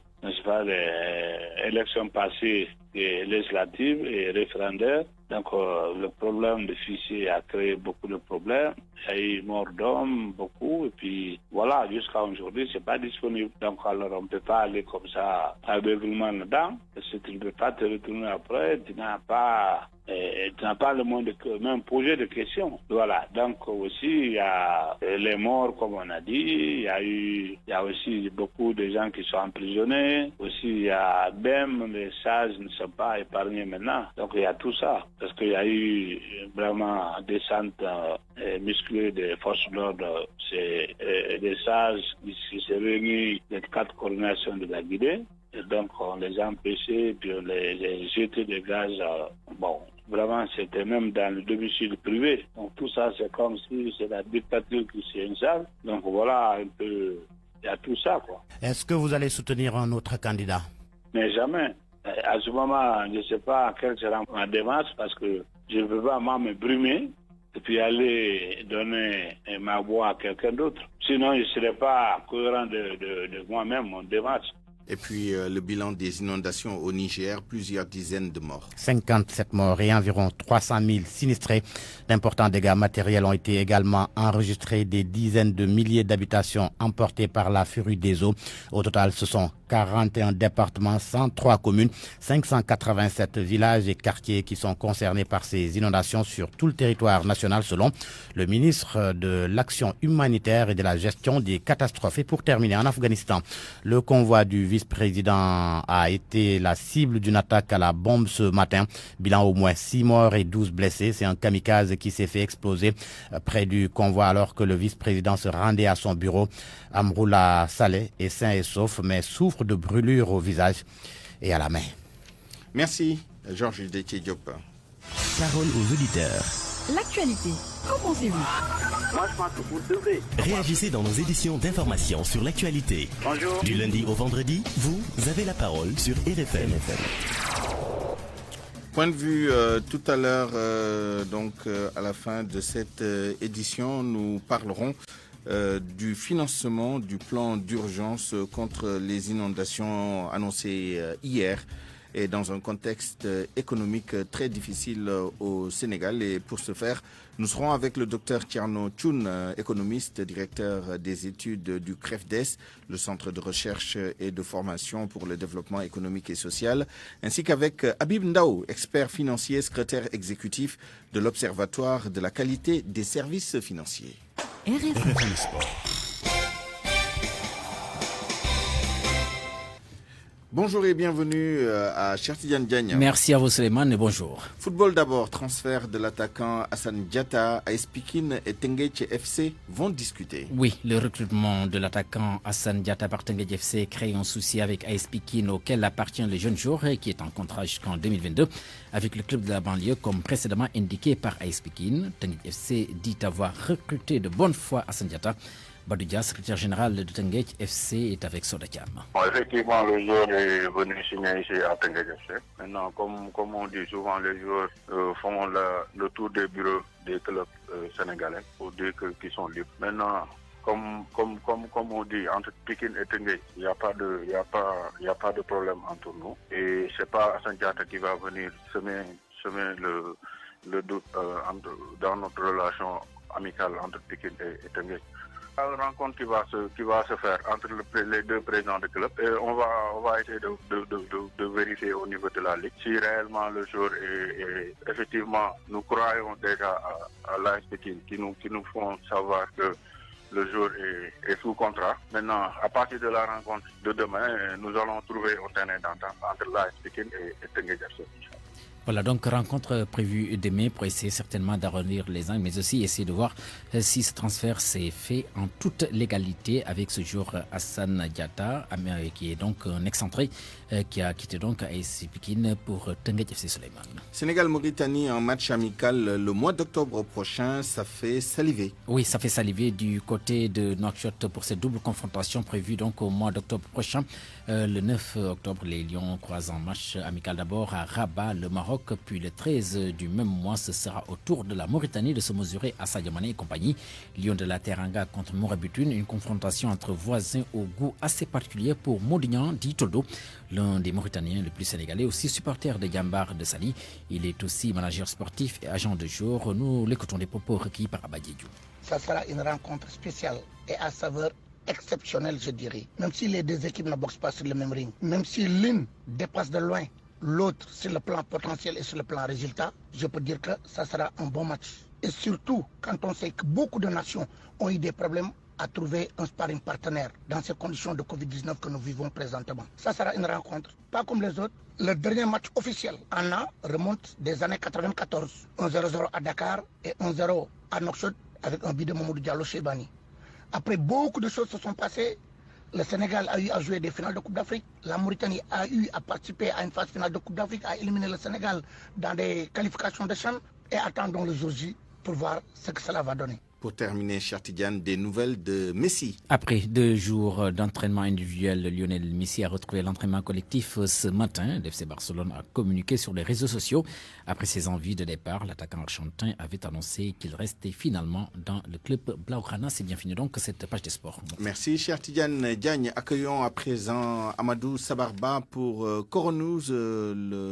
l'élection passée et législative et référendaire, donc le problème de fichier a créé beaucoup de problèmes. Il y a eu mort d'hommes, beaucoup, et puis voilà, jusqu'à aujourd'hui, c'est pas disponible. Donc alors on ne peut pas aller comme ça aveuglément dedans, parce que tu ne peux pas te retourner après, tu n'as pas le même projet de question. Voilà, donc aussi il y a les morts, comme on a dit, il y a aussi beaucoup de gens qui sont emprisonnés, aussi il y a même les sages ne sont pas épargnés maintenant. Donc il y a tout ça, parce qu'il y a eu vraiment des centres musclés des forces de l'ordre, c'est des sages qui se réunissent des 4 coordinations de la Guinée, et donc on les a empêchés, puis on les jeté des gaz, bon. Vraiment, c'était même dans le domicile privé. Donc tout ça, c'est comme si c'est la dictature qui s'y installe. Donc voilà, un peu, il y a tout ça, quoi. Est-ce que vous allez soutenir un autre candidat? Mais jamais. À ce moment, je ne sais pas quelle sera ma démarche, parce que je ne veux pas me brumer et puis aller donner ma voix à quelqu'un d'autre. Sinon, je ne serais pas cohérent de moi-même, mon démarche. Et puis le bilan des inondations au Niger, plusieurs dizaines de morts. 57 morts et environ 300 000 sinistrés. D'importants dégâts matériels ont été également enregistrés. Des dizaines de milliers d'habitations emportées par la furie des eaux. Au total, ce sont 41 départements, 103 communes, 587 villages et quartiers qui sont concernés par ces inondations sur tout le territoire national selon le ministre de l'Action humanitaire et de la gestion des catastrophes. Et pour terminer, en Afghanistan, le convoi du vice-président a été la cible d'une attaque à la bombe ce matin. Bilan au moins 6 morts et 12 blessés. C'est un kamikaze qui s'est fait exploser près du convoi alors que le vice-président se rendait à son bureau. Amroullah Saleh est sain et sauf mais souffre de brûlures au visage et à la main. Merci, Georges Détier Diop. Parole aux auditeurs. L'actualité, qu'en pensez-vous? Moi, je pense que vous devrez. Réagissez dans nos éditions d'information sur l'actualité. Bonjour. Du lundi au vendredi, vous avez la parole sur RFM. Point de vue tout à l'heure, à la fin de cette édition, nous parlerons du financement du plan d'urgence contre les inondations annoncé hier et dans un contexte économique très difficile au Sénégal. Et pour ce faire, nous serons avec le docteur Thierno Thioune, économiste, directeur des études du CREFDES, le Centre de recherche et de formation pour le développement économique et social, ainsi qu'avec Habib Ndao, expert financier, secrétaire exécutif de l'Observatoire de la qualité des services financiers. RFM Sport. Bonjour et bienvenue à Chertidiane Diagne. Merci à vous Suleiman et bonjour. Football d'abord, transfert de l'attaquant Hassan Diatta. AS Pikine et Teungueth FC vont discuter. Oui, le recrutement de l'attaquant Hassan Diatta par Teungueth FC crée un souci avec AS Pikine auquel appartient le jeune joueur qui est en contrat jusqu'en 2022 avec le club de la banlieue comme précédemment indiqué par AS Pikine. Teungueth FC dit avoir recruté de bonne foi Hassan Diatta. Badoudia, secrétaire général de Teungueth FC, est avec Sodakam. Effectivement, le joueur est venu signer ici à Teungueth FC. Maintenant, comme on dit souvent, les joueurs font le tour des bureaux des clubs sénégalais pour dire qu'ils sont libres. Maintenant, comme on dit, entre Pikine et Teungueth, il n'y a pas de problème entre nous. Et c'est pas Hassan Diatta qui va venir semer le doute dans notre relation amicale entre Pikine et Teungueth. Une rencontre qui va se faire entre les deux présidents de club et on va essayer de vérifier au niveau de la ligue si réellement le joueur est effectivement, nous croyons déjà à l'AS Pikine qui nous font savoir que le joueur est sous contrat. Maintenant, à partir de la rencontre de demain, nous allons trouver un terrain d'entente entre l'AS Pikine et Teungueth FC. Voilà, donc rencontre prévue demain pour essayer certainement d'arrondir les angles, mais aussi essayer de voir si ce transfert s'est fait en toute légalité avec ce joueur Hassan Diatta, qui est donc un excentré qui a quitté donc AS Pikine pour Teungueth FC Suleiman. Sénégal-Mauritanie en match amical le mois d'octobre prochain, ça fait saliver. Oui, ça fait saliver du côté de Nouakchott pour cette double confrontation prévue donc au mois d'octobre prochain. Le 9 octobre, les Lions croisent en match amical d'abord à Rabat, le Maroc. Puis le 13 du même mois, ce sera au tour de la Mauritanie de se mesurer à Sadio Mané et compagnie. Lions de la Teranga contre Mourabitoun, une confrontation entre voisins au goût assez particulier pour Modignan Di Toldo, l'un des Mauritaniens le plus sénégalais, aussi supporter de Diambar de Sali. Il est aussi manager sportif et agent de jour. Nous l'écoutons des propos requis par Abadiedou. Ça sera une rencontre spéciale et à saveur exceptionnelle, je dirais. Même si les deux équipes ne boxent pas sur le même ring, même si l'une dépasse de loin l'autre sur le plan potentiel et sur le plan résultat, je peux dire que ça sera un bon match. Et surtout, quand on sait que beaucoup de nations ont eu des problèmes à trouver un sparring partenaire dans ces conditions de Covid-19 que nous vivons présentement. Ça sera une rencontre, pas comme les autres. Le dernier match officiel en A remonte des années 94. 1-0-0 à Dakar et 1-0 à Nouakchott avec un but de Mamadou Diallo chez Bani. Après, beaucoup de choses se sont passées. Le Sénégal a eu à jouer des finales de Coupe d'Afrique. La Mauritanie a eu à participer à une phase finale de Coupe d'Afrique, à éliminer le Sénégal dans des qualifications de CHAN. Et attendons le jour J pour voir ce que cela va donner. Pour terminer, Chertidiane, des nouvelles de Messi. Après 2 jours d'entraînement individuel, Lionel Messi a retrouvé l'entraînement collectif ce matin. L'FC Barcelone a communiqué sur les réseaux sociaux. Après ses envies de départ, l'attaquant argentin avait annoncé qu'il restait finalement dans le club Blaugrana. C'est bien fini donc cette page des sports. Merci Chertidiane Diagne. Accueillons à présent Amadou Sabarba pour Coronews,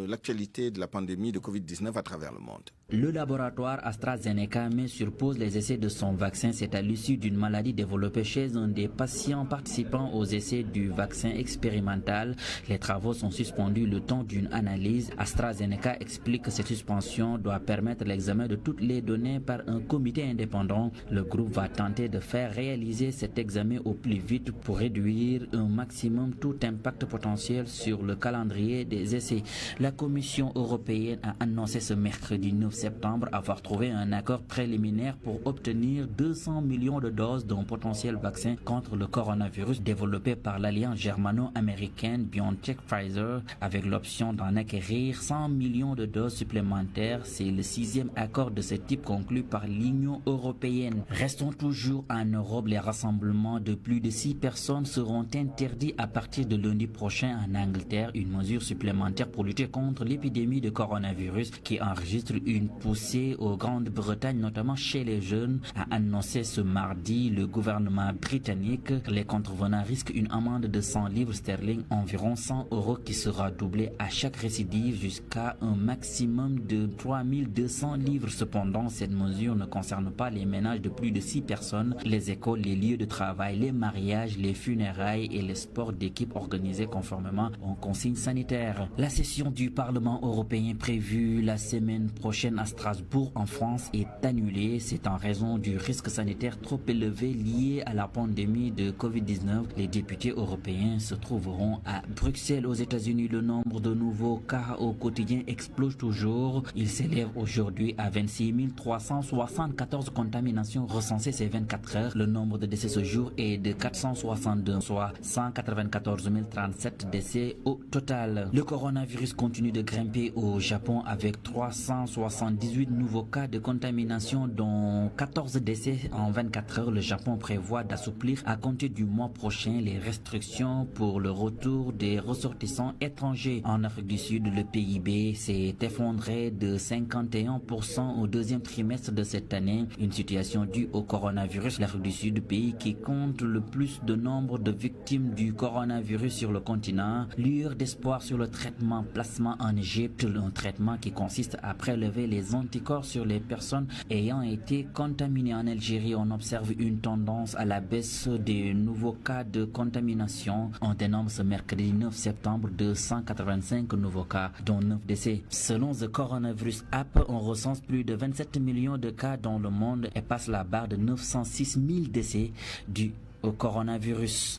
l'actualité de la pandémie de Covid-19 à travers le monde. Le laboratoire AstraZeneca met sur pause les essais de son vaccin, c'est à l'issue d'une maladie développée chez un des patients participant aux essais du vaccin expérimental. Les travaux sont suspendus le temps d'une analyse. AstraZeneca explique que cette suspension doit permettre l'examen de toutes les données par un comité indépendant. Le groupe va tenter de faire réaliser cet examen au plus vite pour réduire un maximum tout impact potentiel sur le calendrier des essais. La Commission européenne a annoncé ce mercredi 9 septembre avoir trouvé un accord préliminaire pour obtenir 200 millions de doses d'un potentiel vaccin contre le coronavirus développé par l'alliance germano-américaine BioNTech-Pfizer avec l'option d'en acquérir 100 millions de doses supplémentaires. C'est le 6e accord de ce type conclu par l'Union européenne. Restons toujours en Europe. Les rassemblements de plus de 6 personnes seront interdits à partir de lundi prochain en Angleterre, une mesure supplémentaire pour lutter contre l'épidémie de coronavirus qui enregistre une poussée au Grande-Bretagne, notamment chez les jeunes, a annoncé ce mardi le gouvernement britannique. Les contrevenants risquent une amende de 100 livres sterling, environ 100 € qui sera doublée à chaque récidive jusqu'à un maximum de 3200 livres. Cependant, cette mesure ne concerne pas les ménages de plus de 6 personnes, les écoles, les lieux de travail, les mariages, les funérailles et les sports d'équipe organisés conformément aux consignes sanitaires. La session du Parlement européen prévue la semaine prochaine à Strasbourg en France est annulée. C'est en raison du risque sanitaire trop élevé lié à la pandémie de Covid-19. Les députés européens se trouveront à Bruxelles aux États-Unis. Le nombre de nouveaux cas au quotidien explose toujours. Il s'élève aujourd'hui à 26 374 contaminations recensées ces 24 heures. Le nombre de décès ce jour est de 462, soit 194 037 décès au total. Le coronavirus continue de grimper au Japon avec 378 nouveaux cas de contamination, dont 14 décès en 24 heures. Le Japon prévoit d'assouplir à compter du mois prochain les restrictions pour le retour des ressortissants étrangers. En Afrique du Sud, le PIB s'est effondré de 51% au deuxième trimestre de cette année. Une situation due au coronavirus. L'Afrique du Sud, pays qui compte le plus de nombre de victimes du coronavirus sur le continent. Lueur d'espoir sur le traitement plasma en Égypte, un traitement qui consiste à prélever les anticorps sur les personnes ayant été contaminées. En Algérie, on observe une tendance à la baisse des nouveaux cas de contamination. On dénombre ce mercredi 9 septembre 285 nouveaux cas, dont 9 décès. Selon The Coronavirus App, on recense plus de 27 millions de cas dans le monde et passe la barre de 906 000 décès dus au coronavirus.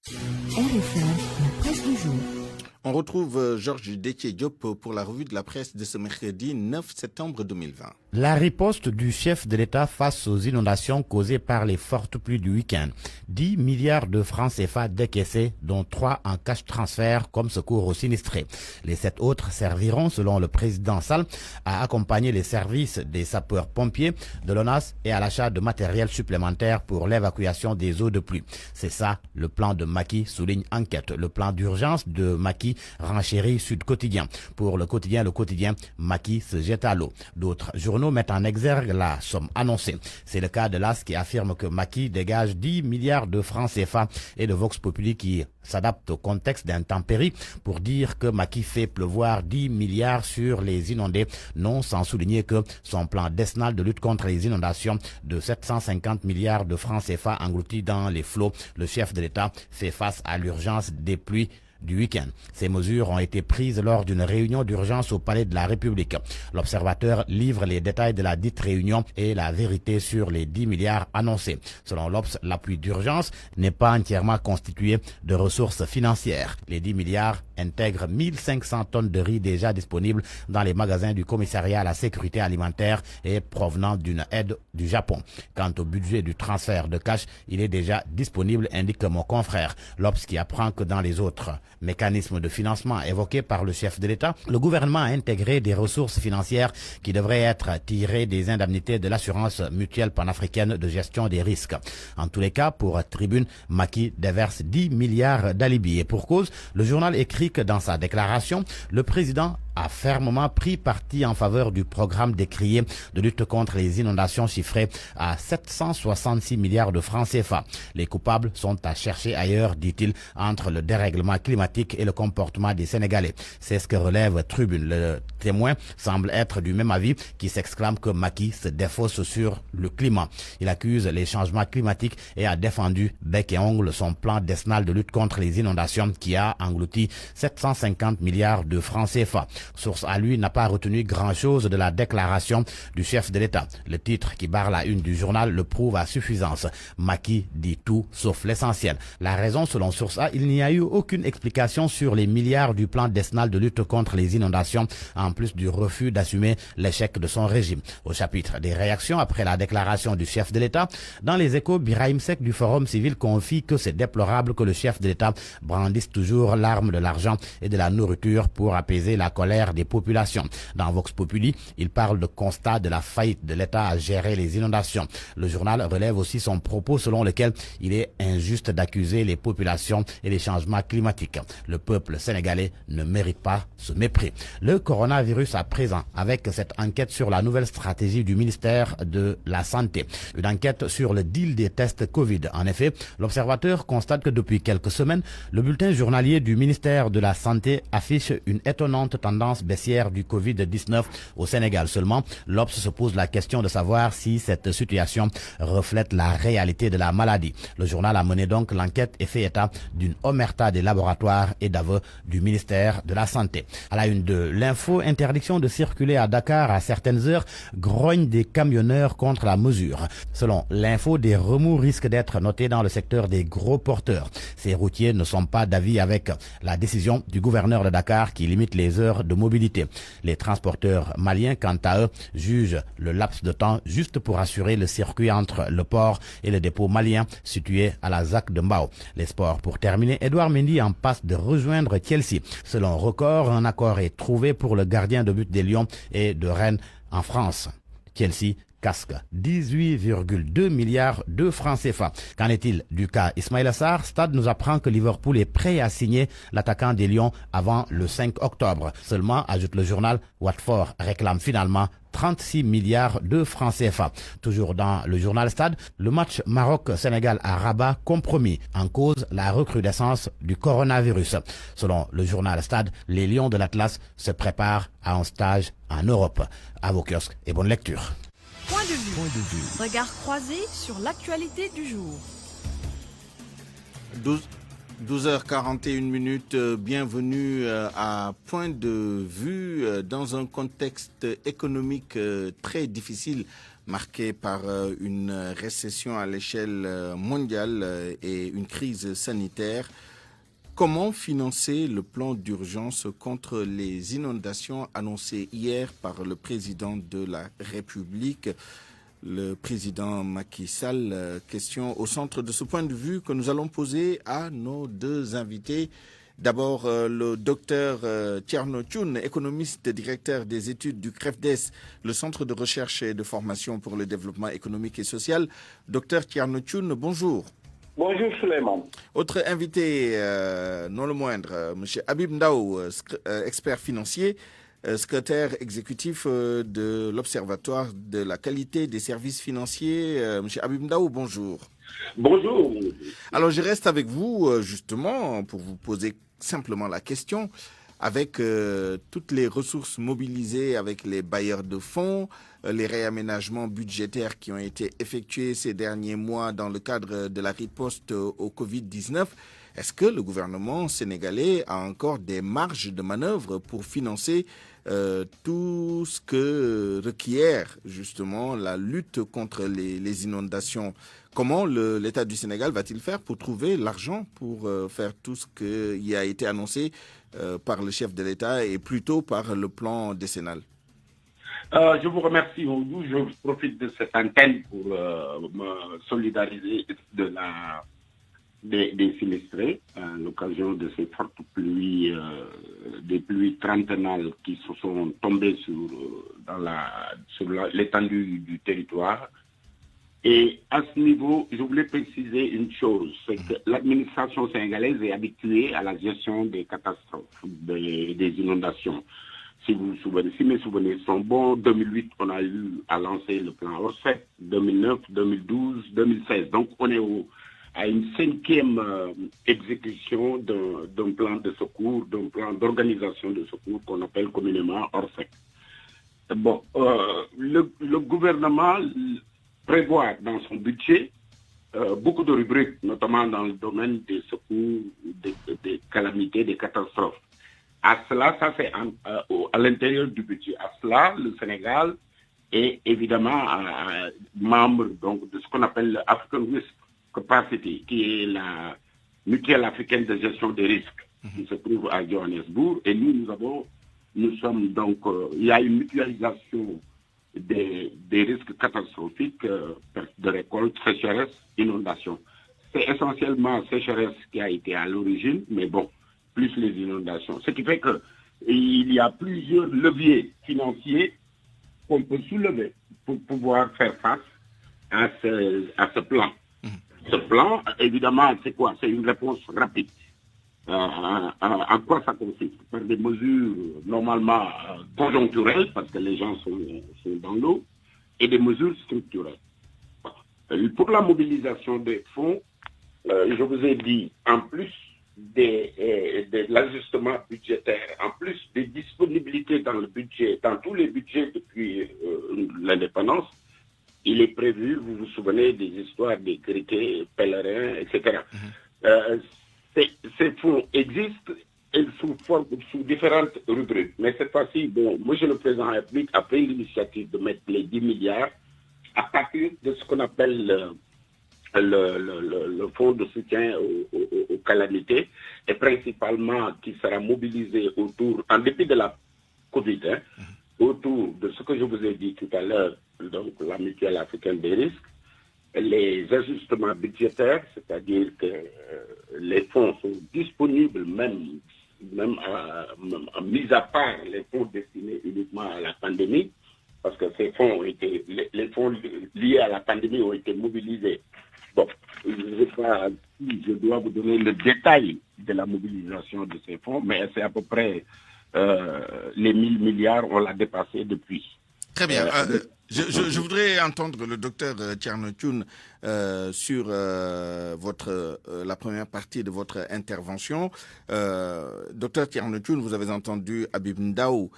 RFM, la presse du jour. On retrouve Georges Détié-Diop pour la revue de la presse de ce mercredi 9 septembre 2020. La riposte du chef de l'État face aux inondations causées par les fortes pluies du week-end. 10 milliards de francs CFA décaissés, dont 3 en cash transfert comme secours aux sinistrés. Les 7 autres serviront, selon le président Sall, à accompagner les services des sapeurs-pompiers, de l'ONAS et à l'achat de matériel supplémentaire pour l'évacuation des eaux de pluie. C'est ça le plan de Macky, souligne Enquête. Le plan d'urgence de Macky renchérit Sud Quotidien. Pour le quotidien, Macky se jette à l'eau. D'autres journaux mettent en exergue la somme annoncée. C'est le cas de l'AS qui affirme que Macky dégage 10 milliards de francs CFA et de Vox Populi qui s'adapte au contexte d'intempéries pour dire que Macky fait pleuvoir 10 milliards sur les inondés, non sans souligner que son plan décennal de lutte contre les inondations de 750 milliards de francs CFA engloutis dans les flots. Le chef de l'État fait face à l'urgence des pluies du week-end. Ces mesures ont été prises lors d'une réunion d'urgence au Palais de la République. L'Observateur livre les détails de la dite réunion et la vérité sur les 10 milliards annoncés. Selon l'Obs, l'appui d'urgence n'est pas entièrement constitué de ressources financières. Les 10 milliards intègrent 1500 tonnes de riz déjà disponibles dans les magasins du commissariat à la sécurité alimentaire et provenant d'une aide du Japon. Quant au budget du transfert de cash, il est déjà disponible, indique mon confrère. L'Obs qui apprend que dans les autres mécanismes de financement évoqués par le chef de l'État, le gouvernement a intégré des ressources financières qui devraient être tirées des indemnités de l'assurance mutuelle panafricaine de gestion des risques. En tous les cas, pour Tribune, Macky déverse 10 milliards d'alibis. Et pour cause, le journal écrit que dans sa déclaration, le président a fermement pris parti en faveur du programme décrié de lutte contre les inondations chiffré à 766 milliards de francs CFA. Les coupables sont à chercher ailleurs, dit-il, entre le dérèglement climatique et le comportement des Sénégalais. C'est ce que relève Tribune. Le Témoin semble être du même avis, qui s'exclame que Macky se défausse sur le climat. Il accuse les changements climatiques et a défendu bec et ongle son plan décennal de lutte contre les inondations qui a englouti 750 milliards de francs CFA. Source à lui n'a pas retenu grand-chose de la déclaration du chef de l'État. Le titre qui barre la une du journal le prouve à suffisance. Macky dit tout sauf l'essentiel. La raison, selon Source A, il n'y a eu aucune explication sur les milliards du plan décennal de lutte contre les inondations, en plus du refus d'assumer l'échec de son régime. Au chapitre des réactions après la déclaration du chef de l'État, dans les Échos, Birahim Seck du Forum civil confie que c'est déplorable que le chef de l'État brandisse toujours l'arme de l'argent et de la nourriture pour apaiser la colère des populations. Dans Vox Populi, il parle de constat de la faillite de l'État à gérer les inondations. Le journal relève aussi son propos selon lequel il est injuste d'accuser les populations et les changements climatiques. Le peuple sénégalais ne mérite pas ce mépris. Le coronavirus à présent, avec cette enquête sur la nouvelle stratégie du ministère de la Santé. Une enquête sur le deal des tests Covid. En effet, l'observateur constate que depuis quelques semaines, le bulletin journalier du ministère de la Santé affiche une étonnante tendance baissière du Covid-19 au Sénégal. Seulement, l'Obs se pose la question de savoir si cette situation reflète la réalité de la maladie. Le journal a mené donc l'enquête et fait état d'une omerta des laboratoires et d'aveux du ministère de la Santé. À la une de l'info, interdiction de circuler à Dakar à certaines heures, grogne des camionneurs contre la mesure. Selon l'info, des remous risquent d'être notés dans le secteur des gros porteurs. Ces routiers ne sont pas d'avis avec la décision du gouverneur de Dakar qui limite les heures de mobilité. Les transporteurs maliens, quant à eux, jugent le laps de temps juste pour assurer le circuit entre le port et le dépôt malien situé à la ZAC de Mbao. Les sports pour terminer, Edouard Mendy en passe de rejoindre Chelsea. Selon Record, un accord est trouvé pour le gardien de but des Lions et de Rennes en France. Chelsea casque 18,2 milliards de francs CFA. Qu'en est-il du cas Ismaïla Sarr? Stade nous apprend que Liverpool est prêt à signer l'attaquant des Lions avant le 5 octobre. Seulement, ajoute le journal, Watford réclame finalement 36 milliards de francs CFA. Toujours dans le journal Stade, le match Maroc-Sénégal à Rabat compromis. En cause, la recrudescence du coronavirus. Selon le journal Stade, les Lions de l'Atlas se préparent à un stage en Europe. À vos kiosques et bonne lecture. Point de vue. Regard croisé sur l'actualité du jour. 12h41, bienvenue à Point de vue dans un contexte économique très difficile marqué par une récession à l'échelle mondiale et une crise sanitaire. Comment financer le plan d'urgence contre les inondations annoncé hier par le président de la République, le président Macky Sall? Question au centre de ce point de vue que nous allons poser à nos deux invités. D'abord, le docteur Thierno Thioune, économiste directeur des études du CREFDES, le Centre de recherche et de formation pour le développement économique et social. Docteur Thierno Thioune, bonjour. Bonjour Suleiman. Autre invité, non le moindre, M. Habib Ndao, expert financier, secrétaire exécutif de l'Observatoire de la qualité des services financiers. M. Habib Ndao, bonjour. Bonjour. Alors je reste avec vous justement pour vous poser simplement la question. Avec toutes les ressources mobilisées, avec les bailleurs de fonds, les réaménagements budgétaires qui ont été effectués ces derniers mois dans le cadre de la riposte au Covid-19, est-ce que le gouvernement sénégalais a encore des marges de manœuvre pour financer tout ce que requiert justement la lutte contre les inondations? Comment l'État du Sénégal va-t-il faire pour trouver l'argent pour faire tout ce qui a été annoncé par le chef de l'État et plutôt par le plan décennal? Je vous remercie. Je profite de cette antenne pour me solidariser des sinistrés à l'occasion de ces fortes pluies, des pluies trentennales qui se sont tombées sur l'étendue du territoire. Et à ce niveau, je voulais préciser une chose, c'est que l'administration sénégalaise est habituée à la gestion des catastrophes, des inondations. Si mes souvenirs sont bons, 2008, on a eu à lancer le plan Orsec, 2009, 2012, 2016. Donc, on est à une 5e exécution d'un plan de secours, d'un plan d'organisation de secours qu'on appelle communément Orsec. Bon, le gouvernement prévoit dans son budget beaucoup de rubriques, notamment dans le domaine des secours, des calamités, des catastrophes. À cela, ça c'est à l'intérieur du budget. À cela, le Sénégal est évidemment membre donc, de ce qu'on appelle l'African Risk Capacity, qui est la mutuelle africaine de gestion des risques, qui se trouve à Johannesburg. Et nous sommes donc, il y a une mutualisation des risques catastrophiques, perte de récolte, sécheresse, inondation. C'est essentiellement sécheresse qui a été à l'origine, mais bon, plus les inondations. Ce qui fait qu'il y a plusieurs leviers financiers qu'on peut soulever pour pouvoir faire face à ce plan. Ce plan, évidemment, c'est quoi? C'est une réponse rapide. En quoi ça consiste? Par des mesures normalement conjoncturelles, parce que les gens sont dans l'eau, et des mesures structurelles. Pour la mobilisation des fonds, je vous ai dit, en plus de l'ajustement budgétaire, en plus des disponibilités dans le budget, dans tous les budgets depuis l'indépendance, il est prévu, vous vous souvenez des histoires des chrétiens, pèlerins, etc. Ces fonds existent et sous différentes rubriques. Mais cette fois-ci, bon, moi, le président de la République a pris l'initiative de mettre les 10 milliards à partir de ce qu'on appelle le fonds de soutien aux calamités, et principalement qui sera mobilisé autour, en dépit de la Covid, autour de ce que je vous ai dit tout à l'heure, donc la mutuelle africaine des risques, les ajustements budgétaires, c'est-à-dire que les fonds sont disponibles, même mis à part les fonds destinés uniquement à la pandémie, parce que ces fonds les fonds liés à la pandémie ont été mobilisés. Bon, je dois vous donner le détail de la mobilisation de ces fonds, mais c'est à peu près les 1000 milliards, on l'a dépassé depuis. Très bien. Je voudrais entendre le docteur Thierno Thioune sur la première partie de votre intervention. Docteur Thierno Thioune, vous avez entendu Habib Ndaw.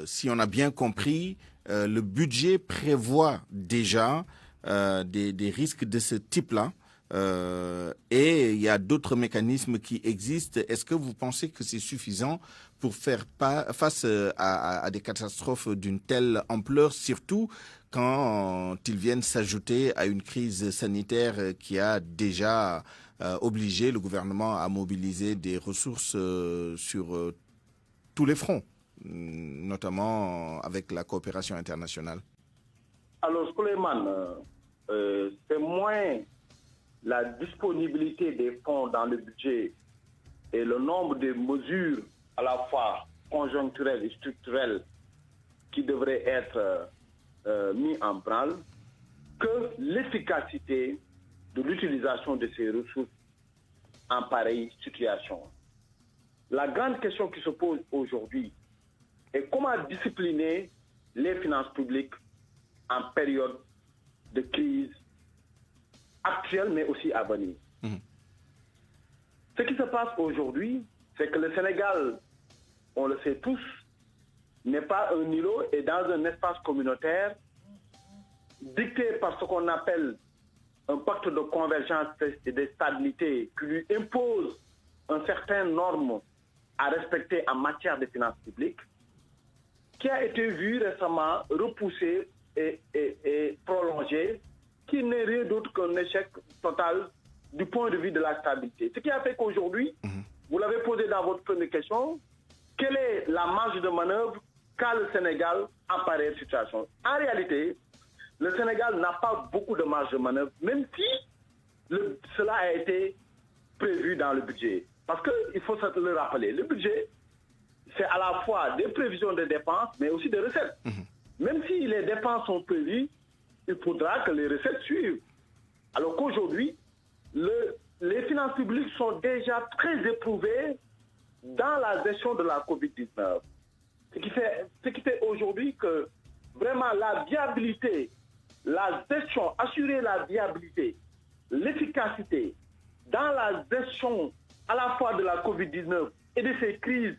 Si on a bien compris, le budget prévoit déjà des risques de ce type-là. Et il y a d'autres mécanismes qui existent. Est-ce que vous pensez que c'est suffisant pour faire face à des catastrophes d'une telle ampleur, surtout quand ils viennent s'ajouter à une crise sanitaire qui a déjà obligé le gouvernement à mobiliser des ressources sur tous les fronts, notamment avec la coopération internationale? Alors, Souleymane, c'est moins la disponibilité des fonds dans le budget et le nombre de mesures à la fois conjoncturelles et structurelles qui devraient être mis en branle que l'efficacité de l'utilisation de ces ressources en pareille situation. La grande question qui se pose aujourd'hui est comment discipliner les finances publiques en période de crise actuelle, mais aussi à venir. Ce qui se passe aujourd'hui, c'est que le Sénégal, on le sait tous, n'est pas un îlot et dans un espace communautaire dicté par ce qu'on appelle un pacte de convergence et de stabilité qui lui impose un certain norme à respecter en matière de finances publiques, qui a été vu récemment repoussé et prolongé, qui n'est rien d'autre qu'un échec total du point de vue de la stabilité. Ce qui a fait qu'aujourd'hui, vous l'avez posé dans votre première question, quelle est la marge de manœuvre qu'a le Sénégal en pareille situation? En réalité, le Sénégal n'a pas beaucoup de marge de manœuvre, même si cela a été prévu dans le budget. Parce qu'il faut se le rappeler, le budget, c'est à la fois des prévisions de dépenses, mais aussi des recettes. Même si les dépenses sont prévues, il faudra que les recettes suivent. Alors qu'aujourd'hui, les finances publiques sont déjà très éprouvées dans la gestion de la COVID-19. Ce qui fait aujourd'hui que vraiment la viabilité, la gestion, assurer la viabilité, l'efficacité dans la gestion à la fois de la COVID-19 et de ces crises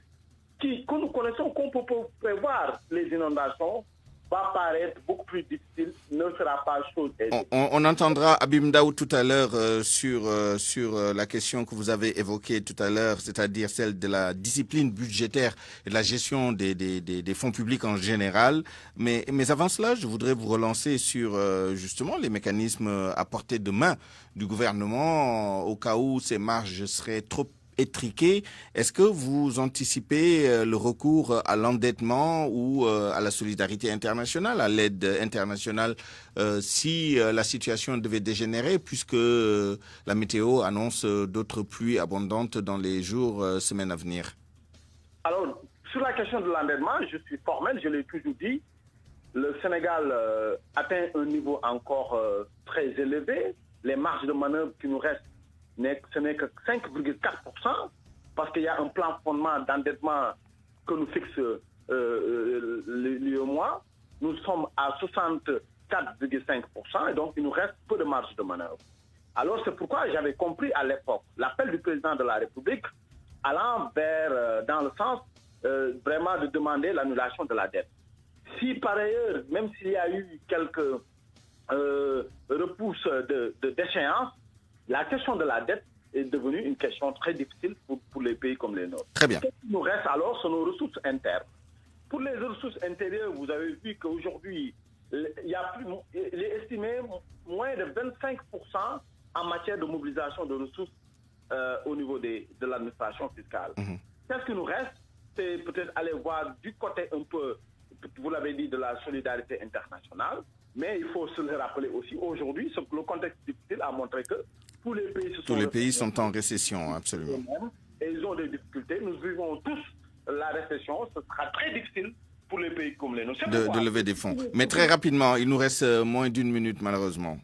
que nous connaissons, qu'on peut prévoir, les inondations, va paraître beaucoup plus difficile, ne sera pas chose aisée. On entendra Habib Ndaw tout à l'heure sur la question que vous avez évoquée tout à l'heure, c'est-à-dire celle de la discipline budgétaire et de la gestion des fonds publics en général. Mais avant cela, je voudrais vous relancer sur justement les mécanismes à portée de main du gouvernement au cas où ces marges seraient trop étriqué. Est-ce que vous anticipez le recours à l'endettement ou à la solidarité internationale, à l'aide internationale, si la situation devait dégénérer, puisque la météo annonce d'autres pluies abondantes dans les jours, semaines à venir? Alors, sur la question de l'endettement, je suis formel, je l'ai toujours dit. Le Sénégal atteint un niveau encore très élevé. Les marges de manœuvre qui nous restent, ce n'est que 5,4%, parce qu'il y a un plan fondement d'endettement que nous fixe l'UEMOA. Nous sommes à 64,5%, et donc il nous reste peu de marge de manœuvre. Alors c'est pourquoi j'avais compris à l'époque l'appel du président de la République allant dans le sens vraiment de demander l'annulation de la dette. Si par ailleurs, même s'il y a eu quelques repousses d'échéance, la question de la dette est devenue une question très difficile pour les pays comme les nôtres. Très bien. Ce qui nous reste alors, c'est nos ressources internes. Pour les ressources intérieures, vous avez vu qu'aujourd'hui, il est estimé moins de 25% en matière de mobilisation de ressources au niveau de l'administration fiscale. Qu'est-ce qui nous reste? C'est peut-être aller voir du côté un peu, vous l'avez dit, de la solidarité internationale. Mais il faut se le rappeler aussi, aujourd'hui, le contexte difficile a montré que tous les pays sont en récession, absolument. Et ils ont des difficultés. Nous vivons tous la récession. Ce sera très difficile pour les pays comme les nôtres. De lever des fonds. Mais très rapidement, il nous reste moins d'une minute, malheureusement.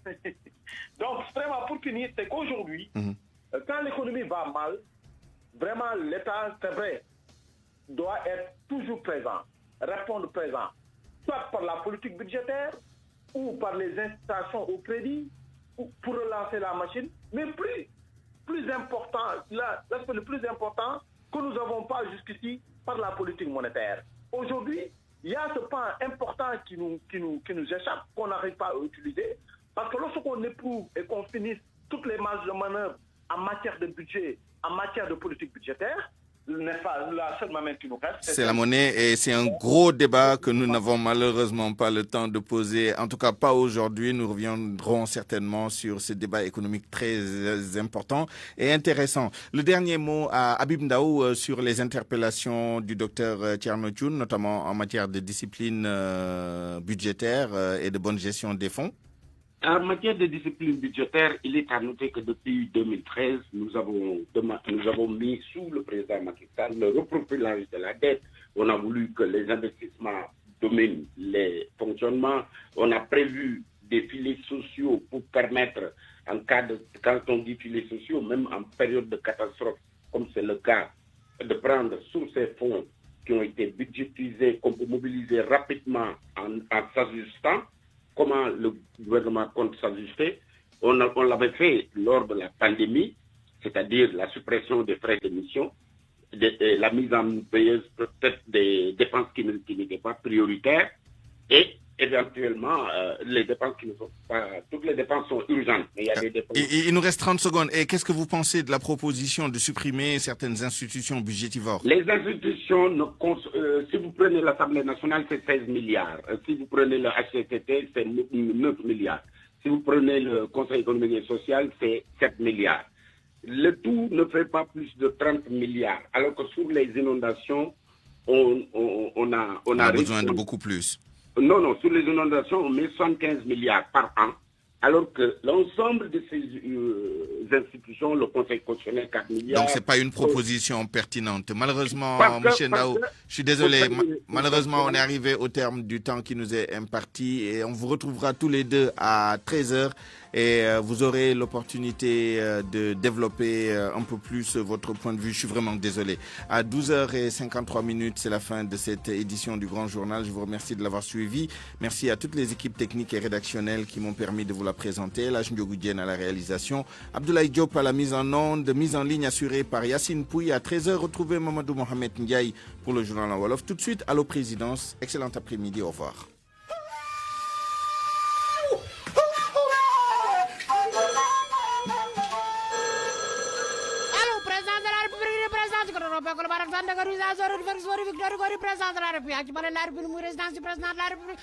Donc, vraiment, pour finir, c'est qu'aujourd'hui, quand l'économie va mal, vraiment, l'État, c'est vrai, doit être toujours présent, répondre présent, soit par la politique budgétaire ou par les incitations au crédit ou pour relancer la machine, mais plus important, l'aspect le plus important que nous n'avons pas jusqu'ici par la politique monétaire. Aujourd'hui, il y a ce pan important qui nous échappe, qu'on n'arrive pas à utiliser, parce que lorsqu'on éprouve et qu'on finisse toutes les marges de manœuvre en matière de budget, en matière de politique budgétaire, n'est-ce pas, la seule main qui nous reste, c'est la monnaie, et c'est un gros débat que nous n'avons malheureusement pas le temps de poser. En tout cas, pas aujourd'hui. Nous reviendrons certainement sur ce débat économique très important et intéressant. Le dernier mot à Habib Ndaw sur les interpellations du docteur Thierno Thioune, notamment en matière de discipline budgétaire et de bonne gestion des fonds. En matière de discipline budgétaire, il est à noter que depuis 2013, nous avons mis sous le président Macky Sall le reprofilage de la dette. On a voulu que les investissements dominent les fonctionnements. On a prévu des filets sociaux pour permettre, quand on dit filets sociaux, même en période de catastrophe, comme c'est le cas, de prendre sous ces fonds qui ont été budgétisés, qu'on peut mobiliser rapidement en s'ajustant. Comment le gouvernement compte s'ajuster? On l'avait fait lors de la pandémie, c'est-à-dire la suppression des frais d'émission, la mise en veilleuse peut-être des dépenses qui n'étaient pas prioritaires, et éventuellement les dépenses qui ne sont pas... Toutes les dépenses sont urgentes, mais il y a des dépenses... Il nous reste 30 secondes. Et qu'est-ce que vous pensez de la proposition de supprimer certaines institutions budgétivores? Les institutions, si vous prenez l'Assemblée nationale, c'est 16 milliards. Si vous prenez le HCCT, c'est 9 milliards. Si vous prenez le Conseil économique et social, c'est 7 milliards. Le tout ne fait pas plus de 30 milliards. Alors que sur les inondations, on a besoin de beaucoup plus. Non, sur les inondations, on met 75 milliards par an alors que l'ensemble de ces institutions, le Conseil constitutionnel, 4 milliards... Donc, ce n'est pas une proposition pertinente. Malheureusement, M. Ndao, je suis désolé, malheureusement, on est arrivé au terme du temps qui nous est imparti et on vous retrouvera tous les deux à 13h et vous aurez l'opportunité de développer un peu plus votre point de vue. Je suis vraiment désolé. À 12h53, c'est la fin de cette édition du Grand Journal. Je vous remercie de l'avoir suivi. Merci à toutes les équipes techniques et rédactionnelles qui m'ont permis de vous la présenter. Laj Ndiogou à la réalisation, Abdoulaye Diop à la mise en onde, mise en ligne assurée par Yassine Pouy. À 13h, retrouvez Mamadou Mohamed Ndiaye pour le journal en Wolof. Tout de suite, Allô Présidence. Excellent après-midi. Au revoir. Président de la République.